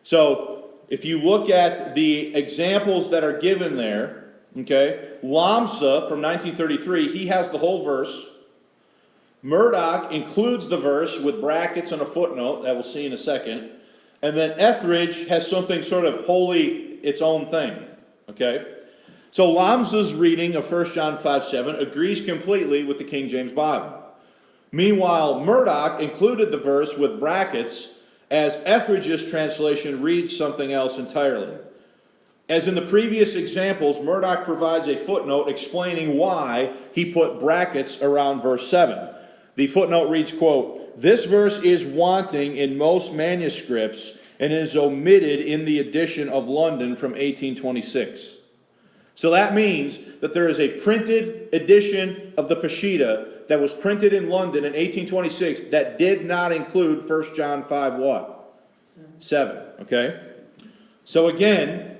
So, if you look at the examples that are given there, okay, Lamsa from 1933, he has the whole verse. Murdoch includes the verse with brackets and a footnote that we'll see in a second. And then Etheridge has something sort of wholly its own thing, okay? So Lamsa's reading of 1 John 5:7 agrees completely with the King James Bible. Meanwhile, Murdoch included the verse with brackets as Etheridge's translation reads something else entirely. As in the previous examples, Murdoch provides a footnote explaining why he put brackets around verse 7. The footnote reads, quote, "This verse is wanting in most manuscripts and is omitted in the edition of London from 1826. So that means that there is a printed edition of the Peshitta that was printed in London in 1826 that did not include 1 John 5 what? 7. Okay? So again,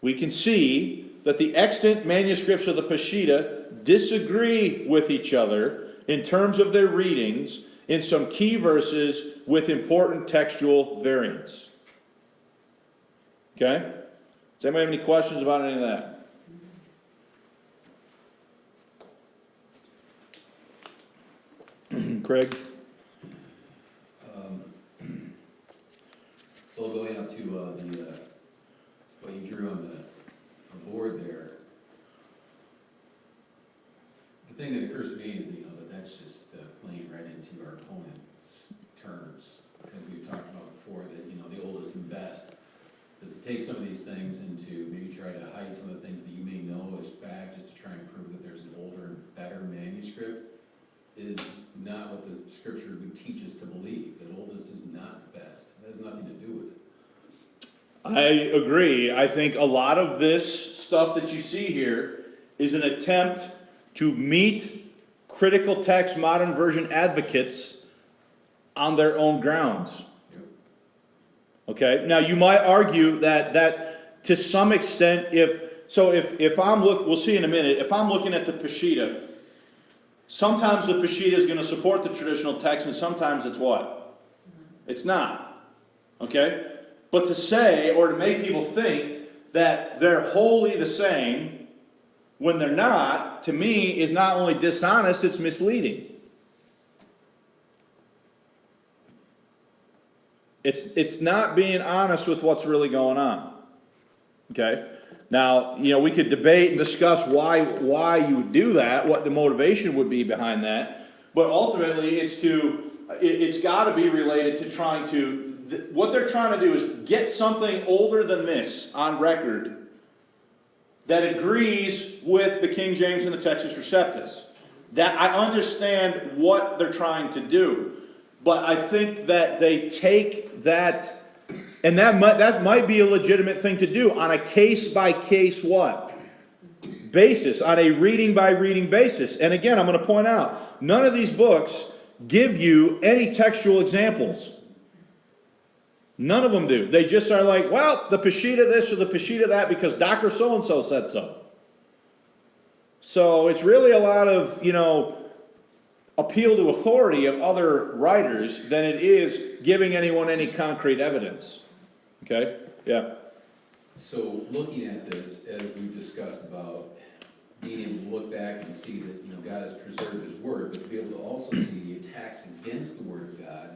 we can see that the extant manuscripts of the Peshitta disagree with each other in terms of their readings in some key verses with important textual variants. Okay? Does anybody have any questions about any of that? Craig? So going on to what you drew on the board there, the thing that occurs to me is that's just playing right into our opponent's terms, because we've talked about before that the oldest and best But to take some of these things and to maybe try to hide some of the things that you may know as fact, just to try and prove that there's an older and better manuscript, is not what the scripture would teach us to believe. That oldest is not best. It has nothing to do with it. I agree. I think a lot of this stuff that you see here is an attempt to meet critical text modern version advocates on their own grounds. Yep. Okay, now you might argue that to some extent, if I'm we'll see in a minute, if I'm looking at the Peshitta, sometimes the Peshitta is going to support the traditional text and sometimes it's what? It's not. Okay? But to say, or to make people think that they're wholly the same when they're not, to me, is not only dishonest, it's misleading. It's not being honest with what's really going on. Okay? Now, we could debate and discuss why you would do that, what the motivation would be behind that, but ultimately it's got to be related to trying to, what they're trying to do is get something older than this on record that agrees with the King James and the Textus Receptus. That I understand what they're trying to do, but I think that they take that, and that might be a legitimate thing to do on a case-by-case what? Basis, on a reading-by-reading basis. And again, I'm going to point out, none of these books give you any textual examples. None of them do. They just are like, well, the Peshitta this or the Peshitta that because Dr. So-and-so said so. So it's really a lot of, appeal to authority of other writers than it is giving anyone any concrete evidence. Okay? Yeah. So looking at this, as we've discussed about being able to look back and see that, God has preserved his word, but to be able to also see the attacks against the word of God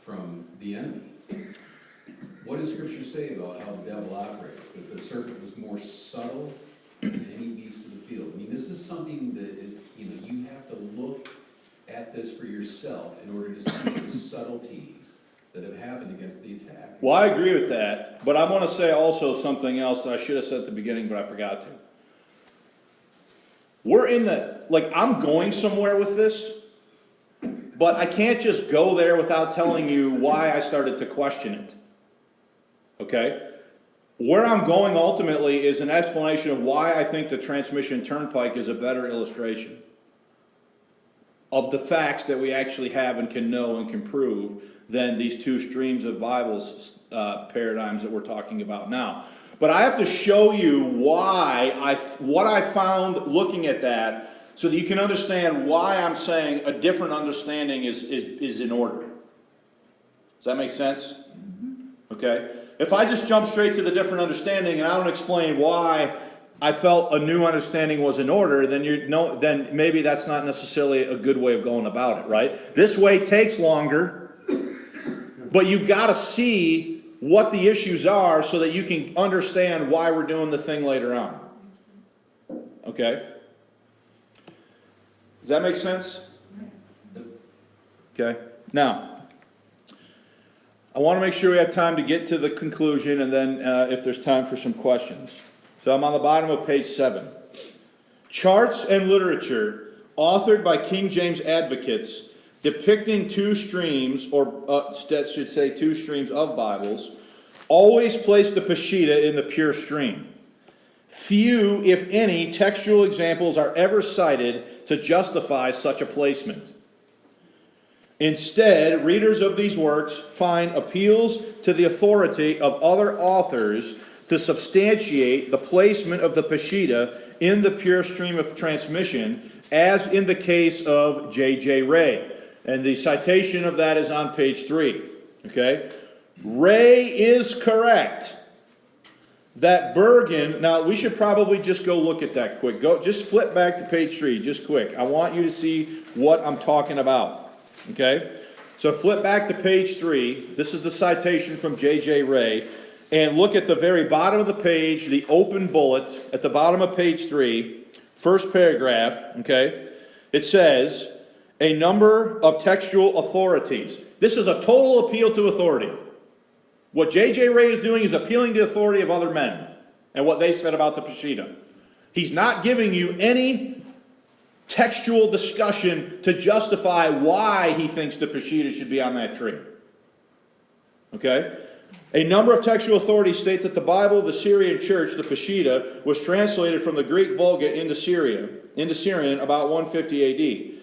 from the enemy. What does Scripture say about how the devil operates? That the serpent was more subtle than any beast of the field. I mean, this is something that is, you have to look at this for yourself in order to see the subtleties that have happened against the attack. Well, I agree with that, but I want to say also something else that I should have said at the beginning, but I forgot to. We're in I'm going somewhere with this, but I can't just go there without telling you why I started to question it. Okay? Where I'm going ultimately is an explanation of why I think the transmission turnpike is a better illustration of the facts that we actually have and can know and can prove than these two streams of Bibles paradigms that we're talking about now. But I have to show you what I found looking at that so that you can understand why I'm saying a different understanding is in order. Does that make sense? Okay? If I just jump straight to the different understanding and I don't explain why I felt a new understanding was in order, then maybe that's not necessarily a good way of going about it, right? This way takes longer, but you've got to see what the issues are so that you can understand why we're doing the thing later on. Okay? Does that make sense? Okay. Now, I want to make sure we have time to get to the conclusion and then if there's time for some questions. So I'm on the bottom of page 7. Charts and literature authored by King James advocates depicting two streams, or should say two streams of Bibles, always place the Peshitta in the pure stream. Few, if any, textual examples are ever cited to justify such a placement. Instead, readers of these works find appeals to the authority of other authors to substantiate the placement of the Peshitta in the pure stream of transmission, as in the case of J.J. Ray. And the citation of that is on page 3. Okay? Ray is correct that Bergen, now we should probably just go look at that quick. Just flip back to page 3, just quick. I want you to see what I'm talking about. Okay? So flip back to page 3. This is the citation from J.J. Ray. And look at the very bottom of the page, the open bullet, at the bottom of page 3, first paragraph, okay? It says, a number of textual authorities. This is a total appeal to authority. What J.J. Ray is doing is appealing to the authority of other men and what they said about the Peshitta. He's not giving you any textual discussion to justify why he thinks the Peshitta should be on that tree. Okay? A number of textual authorities state that the Bible of the Syrian church, the Peshitta, was translated from the Greek Vulgate into Syrian about 150 A.D.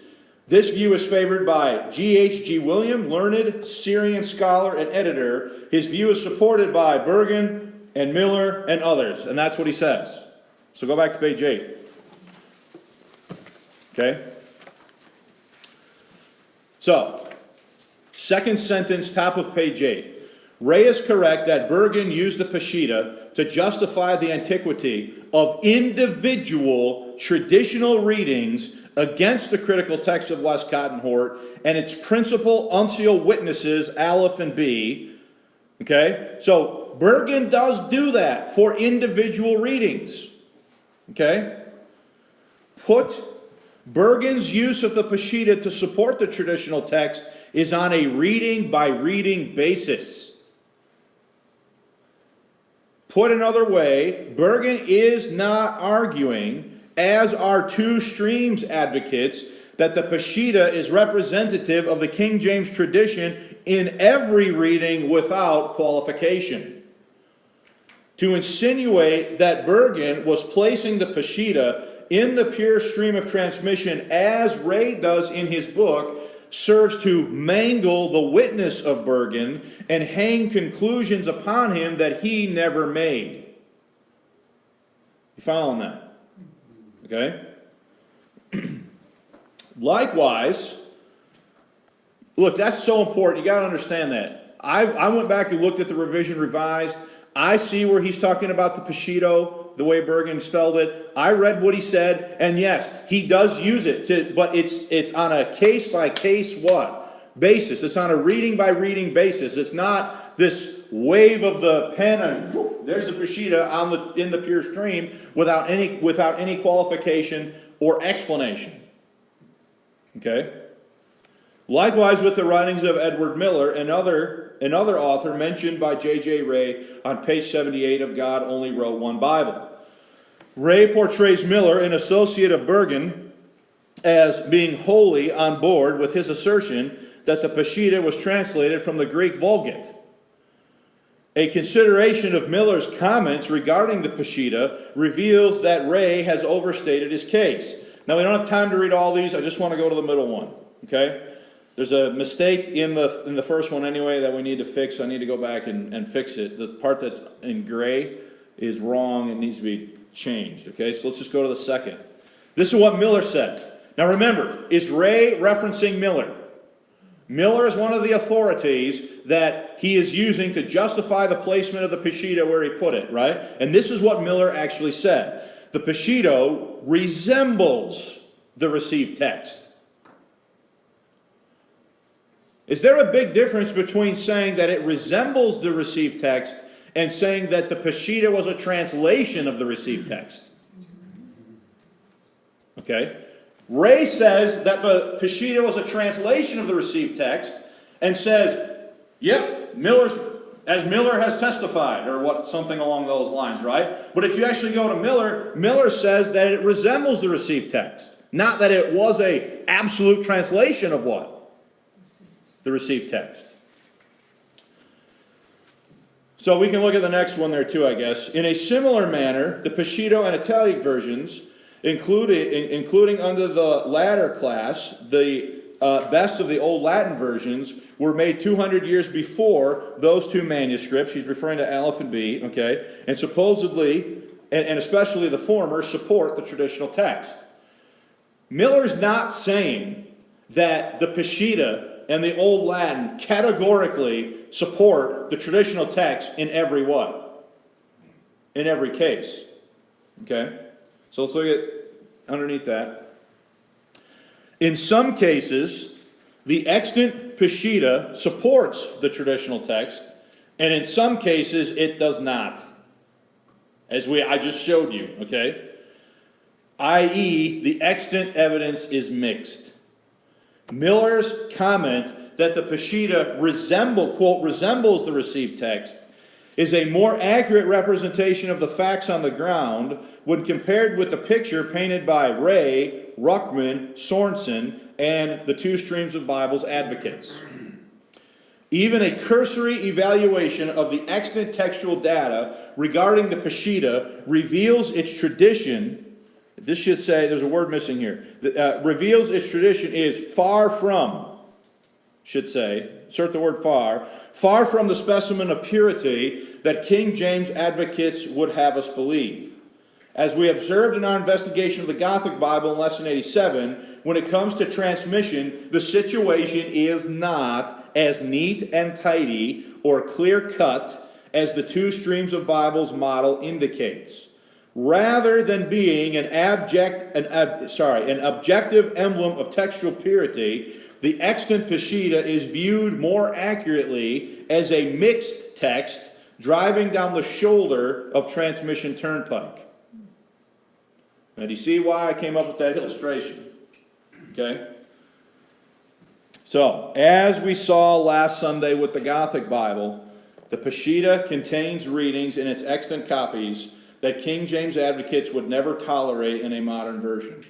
This view is favored by G.H.G. William, learned Syrian scholar and editor. His view is supported by Bergen and Miller and others, and that's what he says. So go back to page 8. Okay? So, second sentence, top of page 8. Ray is correct that Bergen used the Peshitta to justify the antiquity of individual traditional readings against the critical text of Westcott and Hort and its principal uncial witnesses, Aleph and B. Okay? So, Bergen does do that for individual readings. Okay? Put Bergen's use of the Peshitta to support the traditional text is on a reading by reading basis. Put another way, Bergen is not arguing, as are two streams advocates, that the Peshitta is representative of the King James tradition in every reading without qualification. To insinuate that Bergen was placing the Peshitta in the pure stream of transmission, as Ray does in his book, serves to mangle the witness of Bergen and hang conclusions upon him that he never made. You following that? Okay? Likewise, look, that's so important. You got to understand that. I went back and looked at the Revision Revised. I see where he's talking about the Peshitta, the way Bergen spelled it. I read what he said, and yes, he does use it, but it's on a case-by-case what? Basis. It's on a reading-by-reading basis. It's not this wave of the pen and whoop, there's the Peshitta in the pure stream without any qualification or explanation. Okay? Likewise with the writings of Edward Miller, another author mentioned by J.J. Ray on page 78 of God Only Wrote One Bible. Ray portrays Miller, an associate of Bergen, as being wholly on board with his assertion that the Peshitta was translated from the Greek Vulgate. A consideration of Miller's comments regarding the Peshitta reveals that Ray has overstated his case. Now, we don't have time to read all these. I just want to go to the middle one. Okay? There's a mistake in the first one anyway that we need to fix. I need to go back and fix it. The part that's in gray is wrong and needs to be changed. Okay, so let's just go to the second. This is what Miller said. Now remember, is Ray referencing Miller? Miller is one of the authorities that he is using to justify the placement of the Peshitta where he put it, right? And this is what Miller actually said. The Peshitta resembles the received text. Is there a big difference between saying that it resembles the received text and saying that the Peshitta was a translation of the received text? Okay? Ray says that the Peshitta was a translation of the received text and says, yep, as Miller has testified, or something along those lines, right? But if you actually go to Miller, Miller says that it resembles the received text, not that it was an absolute translation of what? The received text. So we can look at the next one there too, I guess. In a similar manner, the Peshitta and Italic versions, including under the latter class, the best of the Old Latin versions, were made 200 years before those two manuscripts. He's referring to Aleph and B, okay? And supposedly, and especially the former, support the traditional text. Miller's not saying that the Peshitta and the Old Latin categorically support the traditional text in every what? In every case. Okay? So let's look at underneath that. In some cases, the extant Peshitta supports the traditional text, and in some cases it does not. As I just showed you, okay? I.e., the extant evidence is mixed. Miller's comment that the Peshitta resembles the received text, is a more accurate representation of the facts on the ground when compared with the picture painted by Ray, Ruckman, Sorensen, and the Two Streams of Bibles advocates. Even a cursory evaluation of the extant textual data regarding the Peshitta reveals its tradition. This should say, there's a word missing here. Reveals its tradition is far from, should say, insert the word far from the specimen of purity that King James advocates would have us believe. As we observed in our investigation of the Gothic Bible in Lesson 87, when it comes to transmission, the situation is not as neat and tidy or clear-cut as the Two Streams of Bibles model indicates. Rather than being an objective emblem of textual purity, the extant Peshitta is viewed more accurately as a mixed text driving down the shoulder of transmission turnpike. Now, do you see why I came up with that illustration? Okay? So, as we saw last Sunday with the Gothic Bible, the Peshitta contains readings in its extant copies that King James advocates would never tolerate in a modern version.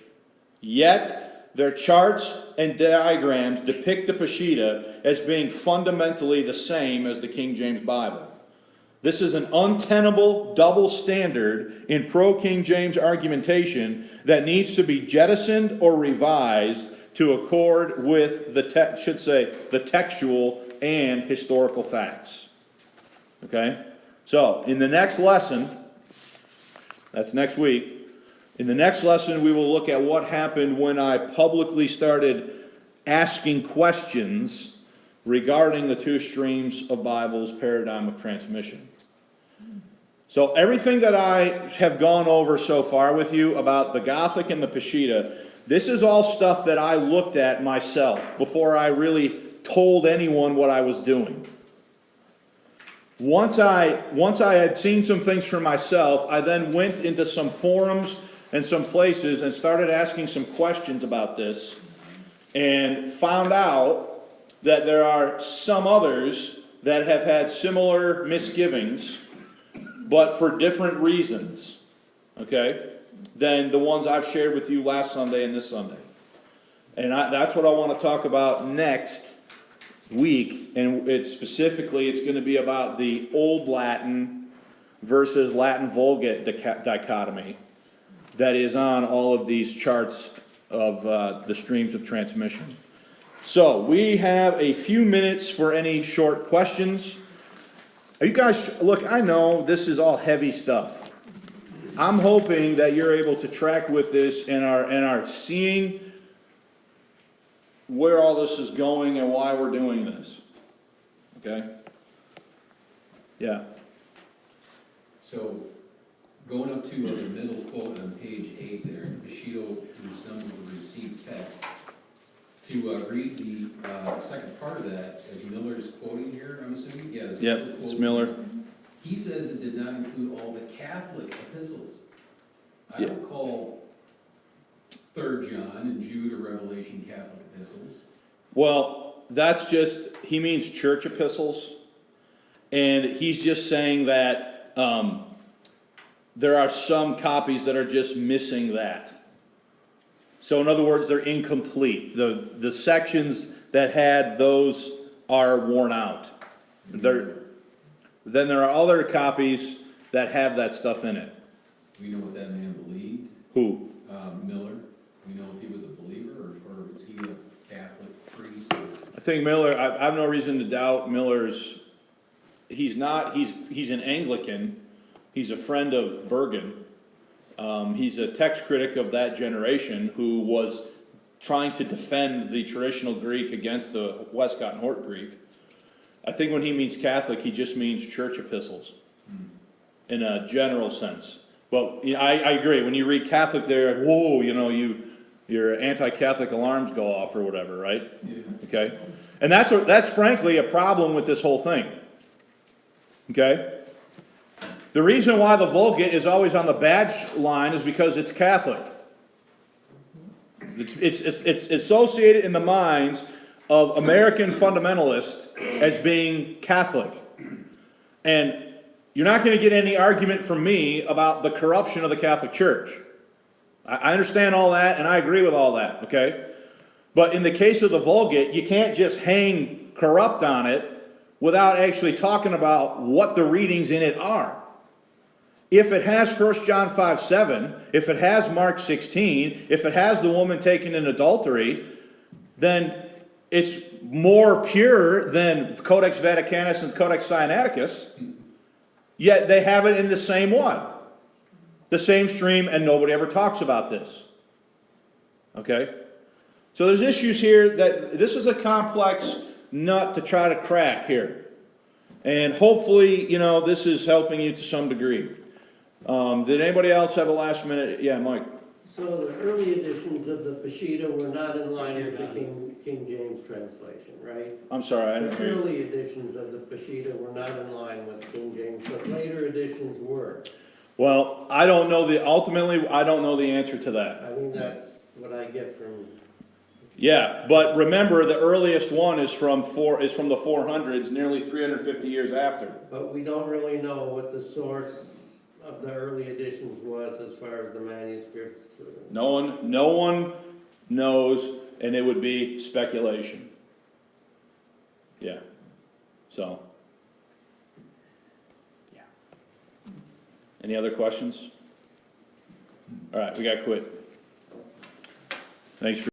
Yet, their charts and diagrams depict the Peshitta as being fundamentally the same as the King James Bible. This is an untenable double standard in pro-King James argumentation that needs to be jettisoned or revised to accord with the textual and historical facts. Okay? So, in the next lesson, that's next week, in the next lesson we will look at what happened when I publicly started asking questions regarding the Two Streams of Bibles paradigm of transmission. So everything that I have gone over so far with you about the Gothic and the Peshitta, this is all stuff that I looked at myself before I really told anyone what I was doing. Once I had seen some things for myself, I then went into some forums and some places and started asking some questions about this and found out that there are some others that have had similar misgivings, but for different reasons, okay, than the ones I've shared with you last Sunday and this Sunday. And that's what I want to talk about next week, and it's going to be about the Old Latin versus Latin Vulgate dichotomy that is on all of these charts of the streams of transmission. So, we have a few minutes for any short questions. Are you guys, look, I know this is all heavy stuff. I'm hoping that you're able to track with this and are seeing where all this is going and why we're doing this. Okay? Yeah. So, going up to the middle quote on page 8 there, Peshitta resembles the received text. To read the second part of that, as Miller's quoting here, I'm assuming? Yeah, it's Miller. He says it did not include all the Catholic epistles. I don't call 3 John and Jude or Revelation Catholic epistles. Well, that's just, he means church epistles. And he's just saying that there are some copies that are just missing that. So in other words, they're incomplete. The sections that had those are worn out. Then there are other copies that have that stuff in it. We know what that man believed. Who? Miller. We know if he was a believer or was he a Catholic priest? I think Miller, I have no reason to doubt Miller's, he's an Anglican. He's a friend of Bergen. He's a text critic of that generation who was trying to defend the traditional Greek against the Westcott and Hort Greek. I think when he means Catholic, he just means church epistles in a general sense. But I agree. When you read Catholic there, whoa, your anti-Catholic alarms go off or whatever, right? Yeah. Okay? And that's frankly a problem with this whole thing. Okay? The reason why the Vulgate is always on the badge line is because it's Catholic. It's associated in the minds of American fundamentalists as being Catholic. And you're not going to get any argument from me about the corruption of the Catholic Church. I understand all that, and I agree with all that, okay? But in the case of the Vulgate, you can't just hang corrupt on it without actually talking about what the readings in it are. If it has 1 John 5:7, if it has Mark 16, if it has the woman taken in adultery, then it's more pure than Codex Vaticanus and Codex Sinaiticus, yet they have it in the same one, the same stream, and nobody ever talks about this. Okay? So there's issues here that this is a complex nut to try to crack here. And hopefully, this is helping you to some degree. Did anybody else have a last minute? Yeah, Mike. So the early editions of the Peshitta were not in line with the King James translation, right? I'm sorry, I didn't The hear you. early editions of the Peshitta were not in line with King James, but later editions were. Well, I don't know ultimately, I don't know the answer to that. I mean, that's what I get from, Yeah, but remember, the earliest one is from the 400s, nearly 350 years after. but we don't really know what the source of the early editions was as far as the manuscripts. No one knows, and it would be speculation. Yeah. So. Yeah. Any other questions? All right, we got to quit. Thanks for